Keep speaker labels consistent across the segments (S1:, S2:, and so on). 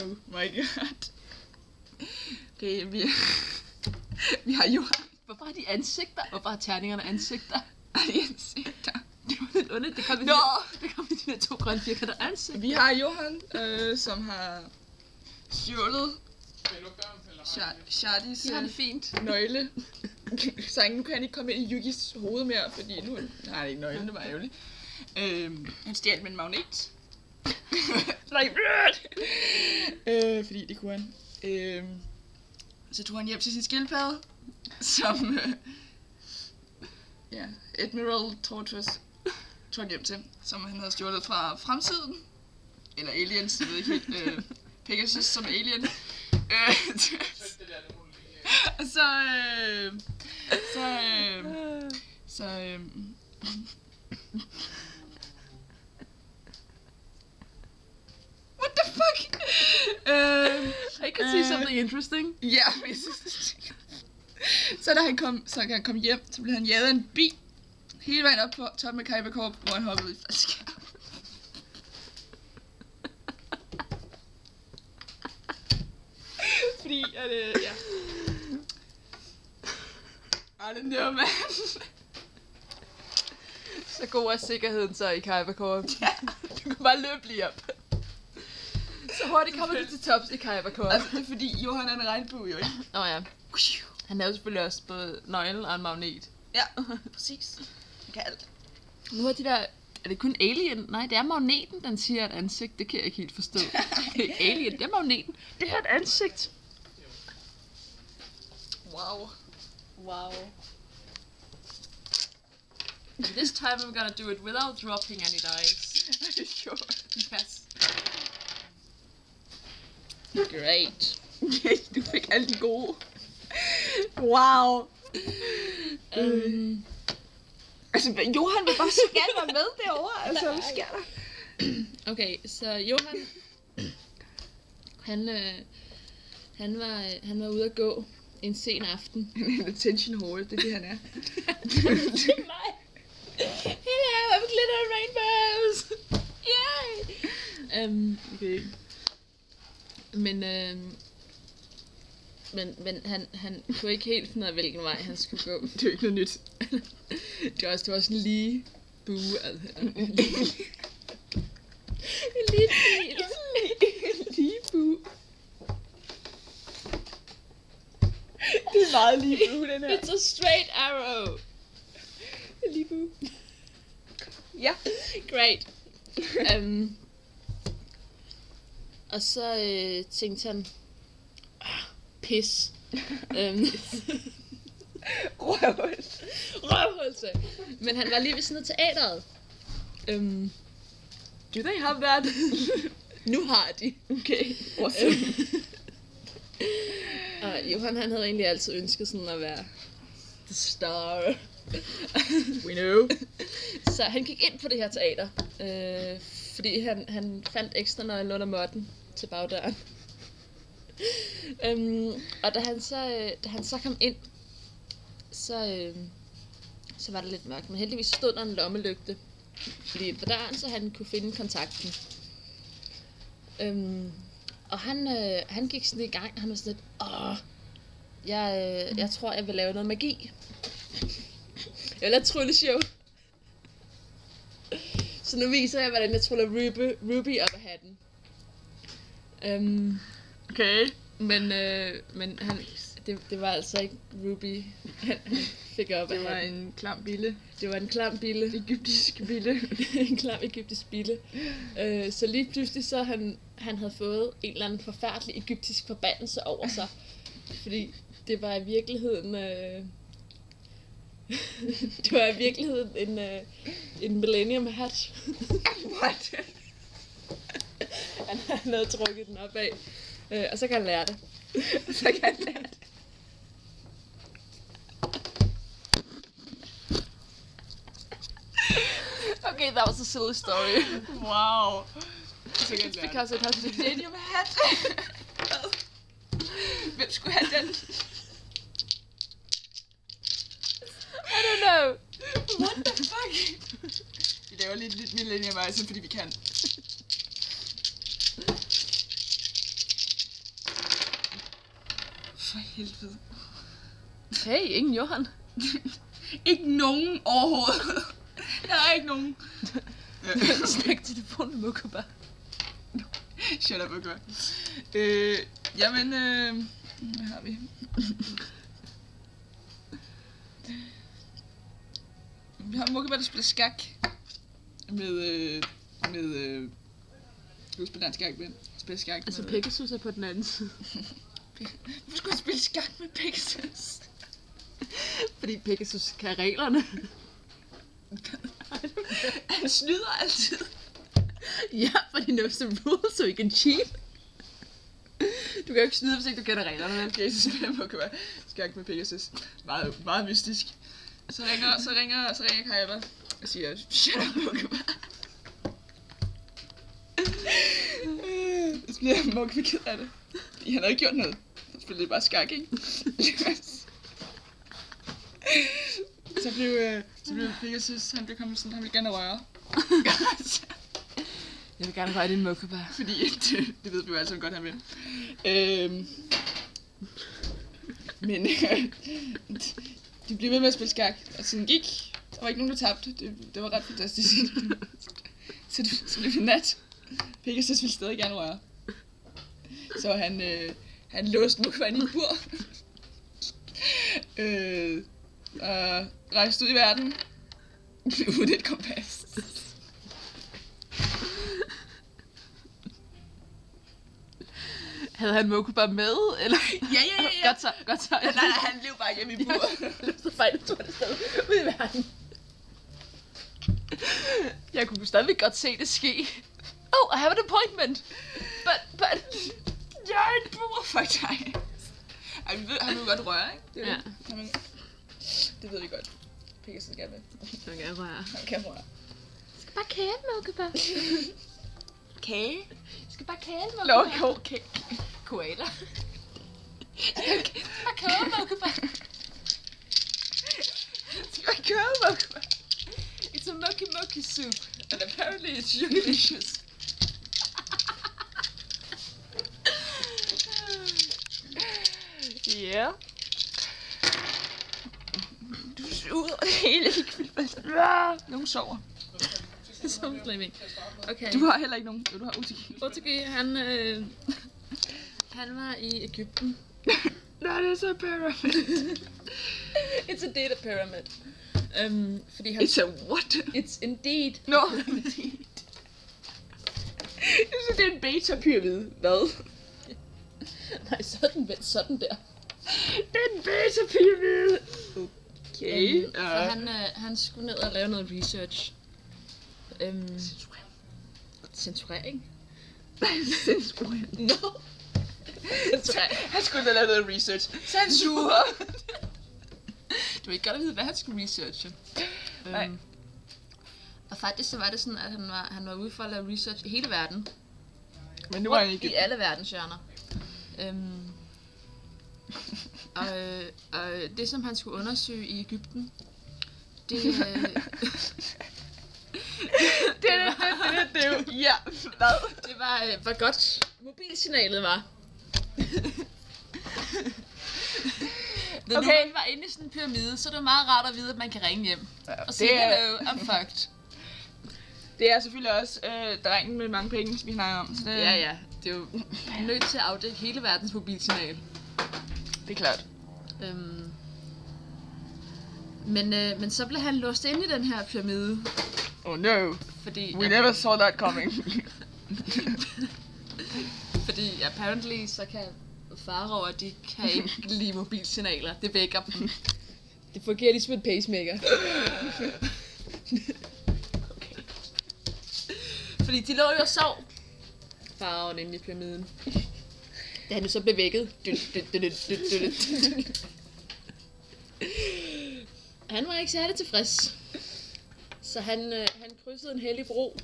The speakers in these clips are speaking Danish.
S1: Oh my god. Okay, vi har Johan.
S2: Hvorfor har de ansigter? Hvorfor har terningerne ansigter?
S1: Har de ansigter?
S2: Det var lidt underligt. Det kom i de der 2 grønne firkanter ansigter.
S1: Vi har Johan, som har stjålet Shardis
S2: Det har det fint.
S1: nøgle. Så nu kan han ikke komme ind i Yugis hoved mere, fordi nu har han ikke nøglen, det var ærgerligt. Han stjal med en magnet. Fordi det kunne han. Så tog han hjem til sin skildpadde, som Admiral Tortoise tog han hjem til, som han havde stjålet fra fremtiden. Eller aliens, jeg ved ikke helt. Pegasus som alien. What the fuck?
S2: I can see something interesting.
S1: Ja, så da han kom hjem, så blev han jaget af en bi hele vejen op på toppen af Kyber Corp, hvor han hoppede i faldskærm. Fordi at ja. I don't know, man.
S2: Så god er sikkerheden så i Kyber Corp. Ja. Du kan bare løbe lige op. Så hurtigt kommer du til tops i Kyber Corp.
S1: Altså, det er fordi Johan er en regnbue, jo ikke?
S2: Ja. Han er jo selvfølgelig også både nøglen og en magnet.
S1: Ja, præcis. Han kan alt.
S2: Nu er de der... Er det kun alien? Nej, det er magneten, den siger et ansigt. Det kan jeg ikke helt forstå. Det er ikke alien, det er magneten. Det her er et ansigt.
S1: Wow.
S2: This time I'm gonna do it without dropping any dice.
S1: Are you sure?
S2: Yes.
S1: Great. Okay, du fik alle de gode. Wow. Altså, Johan vil bare så gerne være med derovre. Altså, hvad sker der?
S2: Okay, så Johan... Han var ude at gå en sen aften.
S1: En attention whore, det er det, han er.
S2: Det er mig. Hello, I'm glitter and rainbows. Yay!
S1: Okay.
S2: Men han kunne ikke helt finde ud af, hvilken vej han skulle gå.
S1: Det er jo ikke noget nyt.
S2: Det var også sådan lige bue. Altså. En lige bil.
S1: Lige bue. Det er meget lige bue, den her.
S2: It's a straight arrow.
S1: Lige bue. Ja.
S2: Great. Og så tænkte han, pis. Røvhulse. Men han var lige ved sådan noget teateret.
S1: Do they have that?
S2: Nu har de.
S1: Okay, awesome.
S2: Og Johan, han havde egentlig altid ønsket sådan at være the star.
S1: We know.
S2: Så han gik ind på det her teater, fordi han fandt ekstra nøglen under måtten til bagdøren. Og da han så kom ind, så var det lidt mørkt, men heldigvis stod der en lommelygte fordi på døren, så han kunne finde kontakten. Og han gik sådan i gang, han var sådan lidt, jeg tror jeg vil lave noget magi. Jeg vil lave et trylleshow. Så nu viser jeg, hvordan jeg tryller Ruby op af hatten.
S1: Okay.
S2: Men det var altså ikke Ruby, han fik op af hatten.
S1: Det var en klam bille.
S2: Det var en klam bille.
S1: Egyptisk bille.
S2: En klam egyptisk bille. Så lige pludselig så han havde fået en eller anden forfærdelig egyptisk forbandelse over sig. Fordi det var i virkeligheden... det var i virkeligheden en Millennium Hat.
S1: What?
S2: Han havde trukket den op af. Og så kan han lære det. Okay, that was a silly story.
S1: Wow.
S2: It's because it has a
S1: Millennium Hat. Hvem skulle have den?
S2: I don't know.
S1: What the fuck? Vi laver lidt Millennium Item, fordi vi kan. For helvede.
S2: Hey, ingen Johan.
S1: Ikke nogen overhovedet. Der er ikke nogen.
S2: Snak telefon med Mokuba.
S1: Shut up, okay. Jamen, hvad har vi? Vi har Mokuba, der spiller skak. Med du spiller skak med. Spiller skak
S2: Altså
S1: med.
S2: Pegasus er på den anden side.
S1: Hvorfor skulle jeg spille skak med Pegasus?
S2: Fordi Pegasus kan reglerne.
S1: Han snyder altid.
S2: Ja, but he knows the rules, so he can cheat. Du kan jo ikke snyde, hvis ikke du kender reglerne, vel?
S1: Okay, så spiller Mokuba skak med Pegasus. Meget mystisk. Så ringer Kaiba og siger, shut up, Mokuba. Så bliver Mokuba ked af det. Fordi han havde ikke gjort noget. Han spillede bare skak, ikke? Så blev Pegasus, han blev kommet sådan, han ville gerne røre.
S2: Jeg vil gerne røre din Mokuba.
S1: Fordi det ved vi jo alle sammen godt, han vil. Men de blev ved med at spille skak, og tiden gik. Der var ikke nogen, der tabte. Det var ret fantastisk. Så blev det nat. Pegasus ville stadig gerne røre. Så han låste Mokuba ind i et bur. Og rejste ud i verden. Uden et kompas.
S2: Havde han Mokuba med, eller?
S1: Ja.
S2: Godt så.
S1: Nej, han blev bare hjemme i buret.
S2: Så fejl, du det sted ud i verden. Jeg kunne stadigvæk godt se det ske. Oh, I have an appointment. But...
S1: Jeg er et bur. Fuck dig. Ej, han vil godt røre, ikke?
S2: Ja.
S1: Det ved vi godt. Pegasus gerne vil.
S2: Han kan røre.
S1: Han kan røre.
S2: Jeg skal bare kæle, Mokuba.
S1: Kage?
S2: Jeg skal bare kæle, Mokuba.
S1: Nå, okay.
S2: Koala. Bare kæle, Mokuba.
S1: Skal jeg køre, Mokuba?
S2: It's a moki soup, and apparently it's delicious.
S1: Ja. Du suger hele kvildt. Nogen sover.
S2: Som sleeping. Okay.
S1: Du har heller ikke nogen. Du har Otegi.
S2: Otegi, han var i Egypten.
S1: Nej, det er så pyramid.
S2: It's a data pyramid. Fordi han...
S1: It's a what?
S2: It's indeed.
S1: No, indeed. Så det er en beta-pyramide. Hvad?
S2: Nej, sådan der.
S1: Det er en beta-pyramide. Okay.
S2: Så han skulle ned og lave noget research. Censurering?
S1: Censurering.
S2: No.
S1: Han skulle ned og lave noget research. Censur.
S2: Du vil ikke godt at vide, hvad han skulle researche.
S1: Nej.
S2: Og faktisk så var det sådan, at han var ude for at lave research i hele verden.
S1: Men nu er han ikke
S2: i alle verdenshjørner. Og det, som han skulle undersøge i Egypten, det
S1: ja, hvad?
S2: det var, hvor godt mobilsignalet var. Når nu man var inde i sådan en pyramide, så er det meget rart at vide, at man kan ringe hjem. Og sige, hello, I'm fucked.
S1: Det er selvfølgelig også drengen med mange penge, som vi snakker om. Så det...
S2: Ja, det er jo nødt til at afdække hele verdens mobilsignal.
S1: Det er klart.
S2: Men så blev han låst ind i den her pyramide.
S1: Oh no,
S2: fordi
S1: we never saw that coming.
S2: Fordi apparently så kan faraoer, de kan ikke lide mobilsignaler. Det vækker dem. Det fungerer ligesom en pacemaker. Okay. Fordi de lå jo og sov, faraoen inde i pyramiden. Da han jo så blev vækket. Han var ikke særlig tilfreds. Så han krydsede en hellig bro.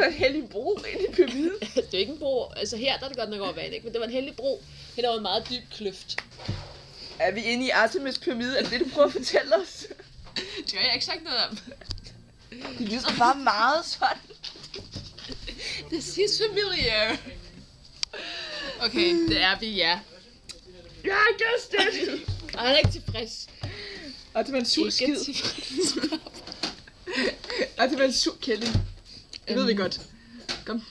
S1: En hellig bro ind i pyramiden?
S2: Det er ikke en bro. Altså her, der er det godt nok over vand, ikke? Men det var en hellig bro hen over en meget dyb kløft.
S1: Er vi inde i Artemis pyramide? Er det det, du prøver at fortælle os?
S2: Det har jeg ikke sagt noget om.
S1: Det lyder bare meget sådan.
S2: This is familiar. Okay, det er vi, ja.
S1: Ja, I guessed it!
S2: Og han er ikke tilfreds.
S1: Og det var en sur skid.
S2: Ikke tilfreds.
S1: Og det var en sur kælling. Det ved vi godt. Kom.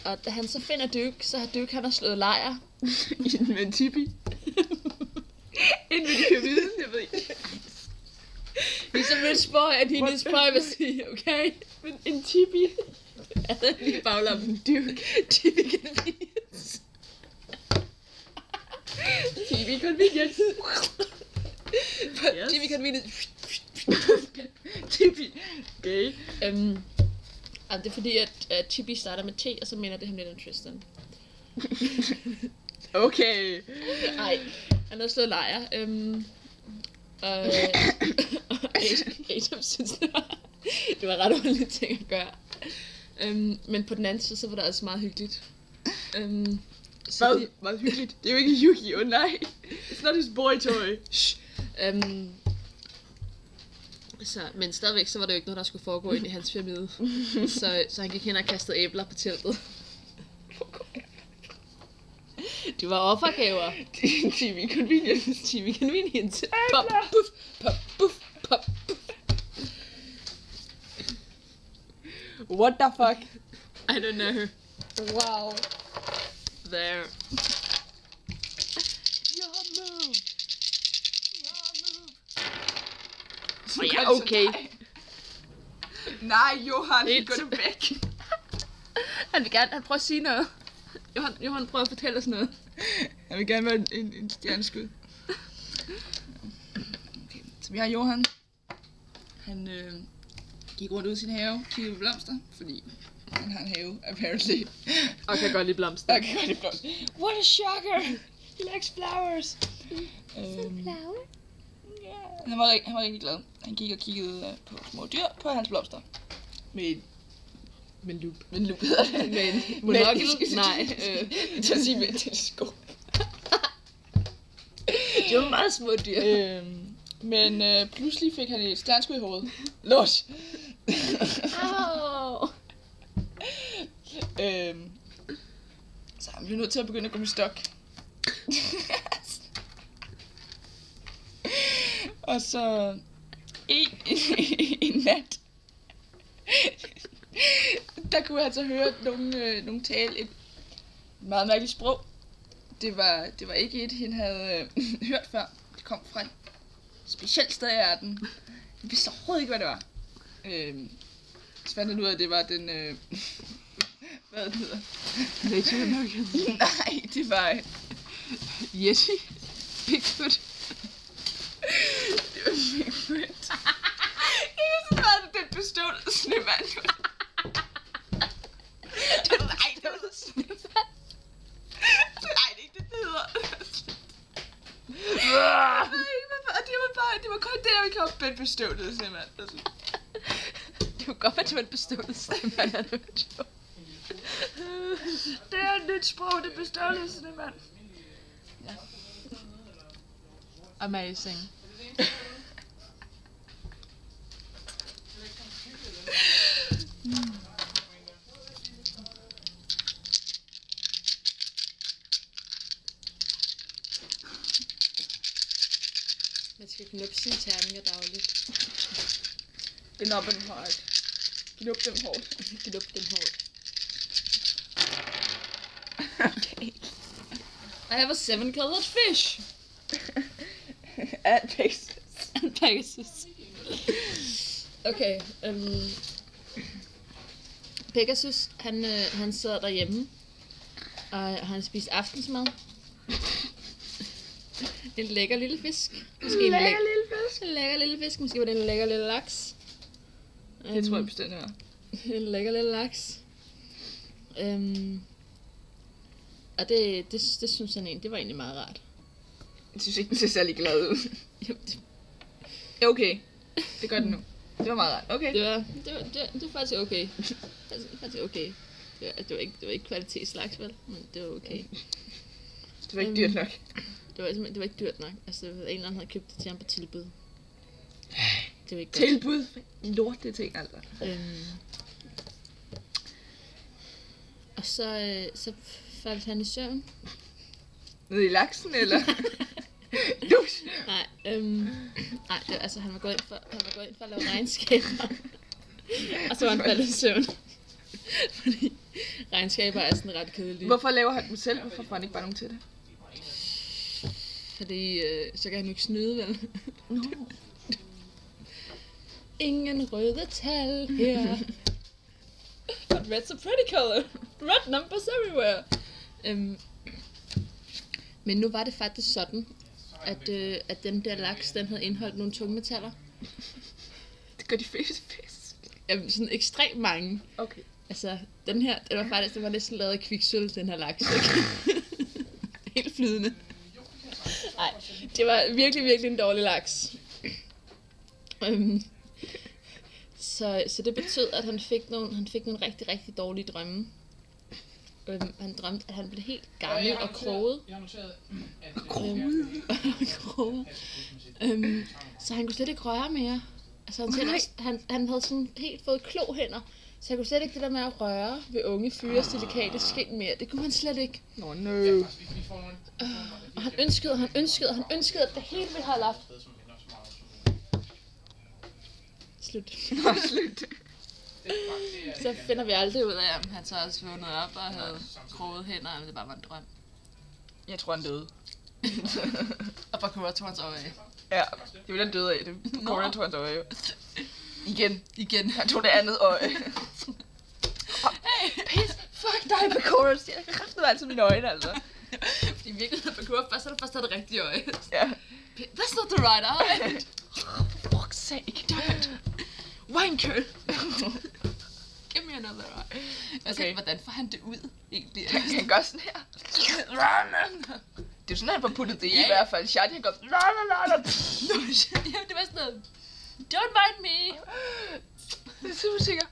S2: Og da han så finder Duke, så har Duke, han har slået lejr.
S1: Med en tipi. Inden vi kan vide, jeg ved ikke.
S2: He's a rich boy, and he needs privacy, okay?
S1: Men en tipi.
S2: Er det lige baglommen?
S1: Duke.
S2: Tipi convenience.
S1: Tipi convenience.
S2: Tipi convenience.
S1: Tipi. Okay.
S2: Det er fordi, at Tipi starter med T, og så minder det ham lidt om Tristan.
S1: Okay.
S2: Nej, han har slået lejr. Og Adam synes, det var ret underligt ting at gøre. Men på den anden side, så var det altså meget hyggeligt.
S1: Meget hyggeligt. Det er jo ikke Yuki, nej. It's not his boy toy.
S2: Men stadigvæk, så var det jo ikke noget, der skulle foregå ind i hans pyramide. Så han gik hen og kastede æbler på teltet. Det var offergaver.
S1: TV convenience.
S2: TV convenience. Pop, puff, pop, puff, pop, puff.
S1: What the fuck?
S2: I don't know.
S1: Wow.
S2: There.
S1: Your move.
S2: Ja, okay.
S1: Nej, Johan, gå nu væk.
S2: Han vil gerne prøve at sige noget. Johan prøver at fortælle os noget.
S1: Jeg vil gerne være en stjerneskud. Okay. Så vi har Johan. Han gik rundt ud i sin have, kiggede på blomster, fordi han har en have, apparently.
S2: Og kan godt lide blomster.
S1: Og kan godt lide blomster. What a shocker! He likes flowers.
S2: Flower?
S1: Han var rigtig glad. Han gik og kiggede på små dyr på hans blomster. Med en lup. Med en lup hedder det.
S2: Med en monokkel? Nej.
S1: Til at sige med et teleskop.
S2: Det var meget små dyr.
S1: Men pludselig fik han et stjerneskud i hovedet. Lås! Så han blev nødt til at begynde at gå med stok. Og så en nat, der kunne han så høre nogen tale et meget mærkeligt sprog. Det var ikke et, han havde hørt før. Det kom fra et specielt sted i verden. Jeg vidste overhovedet ikke, hvad det var. Så fandt han ud af, at det var den... hvad det hedder?
S2: Native American.
S1: Nej, det var...
S2: Yeti. Bigfoot.
S1: Det var Bigfoot. Jeg synes bare, at den bestod snemand. Nej, det var snemand. Nej, det er ikke det, det hedder. Det var kun det, jeg ville komme på en bestående snemand.
S2: Det var godt, at det var en bestående snemand.
S1: Det er et nyt sprog, det bestående snemand. Ja.
S2: Amazing. Man skal knuppe sine terninger dagligt.
S1: Knop dem hårdt. Knop dem hårdt.
S2: Knop dem hårdt.
S1: Okay.
S2: I have a 7-colored fish.
S1: And Pegasus.
S2: And Pegasus. Okay. Pegasus, han sad derhjemme. Og han spiste aftensmad. En lækker lille fisk. Måske en lækker lille fisk. En lækker lille fisk. Måske var det en lækker lille laks.
S1: Det tror jeg bestemt er.
S2: En lækker lille laks. Og det synes han egentlig, det var egentlig meget rart.
S1: Jeg synes ikke, den ser særlig glad ud.
S2: Jo, det...
S1: Okay, det gør den nu. Det var meget rart. Okay.
S2: Det var faktisk okay. Faktisk okay. Det var ikke kvalitetslaks, vel? Men det var okay.
S1: Det var ikke dyrt nok.
S2: Det var ikke dyrt nok. Altså, en eller anden havde købt det til ham på tilbud. Det var ikke
S1: tilbud? Lort, det ting, altså.
S2: Og så faldt han i søvn.
S1: Nede i laksen, eller? Dusch.
S2: Nej, altså han var gået ind for at lave regnskaber. Og så var han faldet i søvn. Fordi regnskaber er sådan ret kedelige.
S1: Hvorfor laver han dem selv? Hvorfor får han ikke bare nogen til det?
S2: Fordi så kan han jo ikke snyde, vel? Ingen røde tal her. But red's a pretty color. Red numbers everywhere. Men nu var det faktisk sådan, at den der laks, den havde indeholdt nogle tungmetaller.
S1: Det gør de fleste fisk.
S2: Jamen, sådan ekstremt mange.
S1: Okay.
S2: Altså, den var næsten lavet af kviksølv, den her laks, ikke? Helt flydende. Nej, det var virkelig, virkelig en dårlig laks. Så det betød, at han fik nogle rigtig, rigtig dårlige drømme. Han drømte, at han blev helt gammel og kroget. Så han kunne slet ikke røre mere. Altså han havde sådan helt fået klohænder. Så han kunne slet ikke det der med at røre ved unge fyres delikate skind mere. Det kunne han slet ikke.
S1: Nå, no.
S2: Og han ønskede, at det hele ville holde op. Slut.
S1: Slut.
S2: Så finder vi aldrig ud af, om han så også vågnede op og havde kroget hænder, eller det bare var en drøm.
S1: Jeg tror, han døde.
S2: Og Bakura tog hans øje af.
S1: Ja, det ville han døde af. Bakura tog hans øje af. Igen. Han tog det andet øje.
S2: Hey!
S1: Pis, fuck dig, Bakura. Jeg kræftede altid mine øjne, altså.
S2: Fordi virkelig, når Bakura først er det rigtige øje.
S1: Ja.
S2: That's not the right eye.
S1: Fuck's sake.
S2: Damn it. Wanker. Give me another eye. Altså,
S1: Okay.
S2: hvordan får han det ud, egentlig?
S1: Han gør sådan her. Det er jo sådan, han får puttet det i hvert fald. Shadi, han går...
S2: Ja, det var sådan noget... Don't mind me.
S1: Det er super sikker.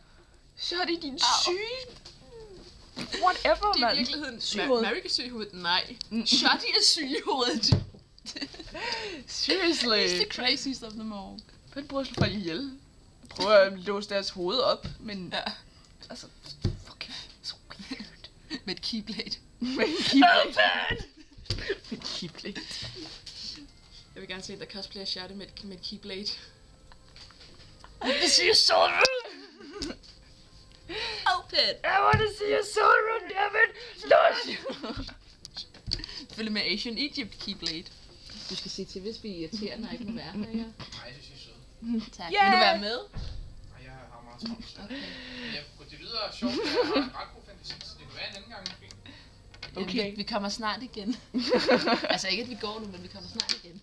S1: Shadi, din syge... Whatever,
S2: Det er i
S1: mand.
S2: virkeligheden...
S1: Sygehoved.
S2: Mary er syg i hovedet. Nej. Shadi er syg i hovedet.
S1: Seriously.
S2: He's the craziest of them all.
S1: Han prøver at slå folk ihjel. Prøver at låse deres hoved op, men...
S2: Ja.
S1: Altså... Fucking... So weird.
S2: Med et keyblade.
S1: Med en keyblade. Med en keyblade.
S2: Jeg vil gerne se en, der cosplayer Shadi med et keyblade.
S1: Det siger sådan.
S2: Open!
S1: I want to see your soul, David. Slush.
S2: Følg med Asian Egypt keyblade. Du skal sige til, hvis vi er irriterende og ikke må være her, ja.
S3: Nej, jeg synes, I er søde.
S2: Tak.
S1: Yeah.
S2: Vil du være med?
S3: Og jeg har meget travlt.
S2: Okay.
S3: Det lyder sjovt, at jeg har en ret god fantasi, så det kan være en anden gang måske.
S1: Okay.
S2: Jamen, vi kommer snart igen. Altså ikke, at vi går nu, men vi kommer snart igen.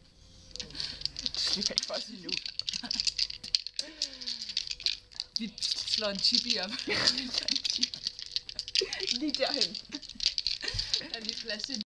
S1: Du slipper ikke for at sige nu.
S2: Vi slår en chibi op.
S1: Lige derhen.
S2: Der er lige plads til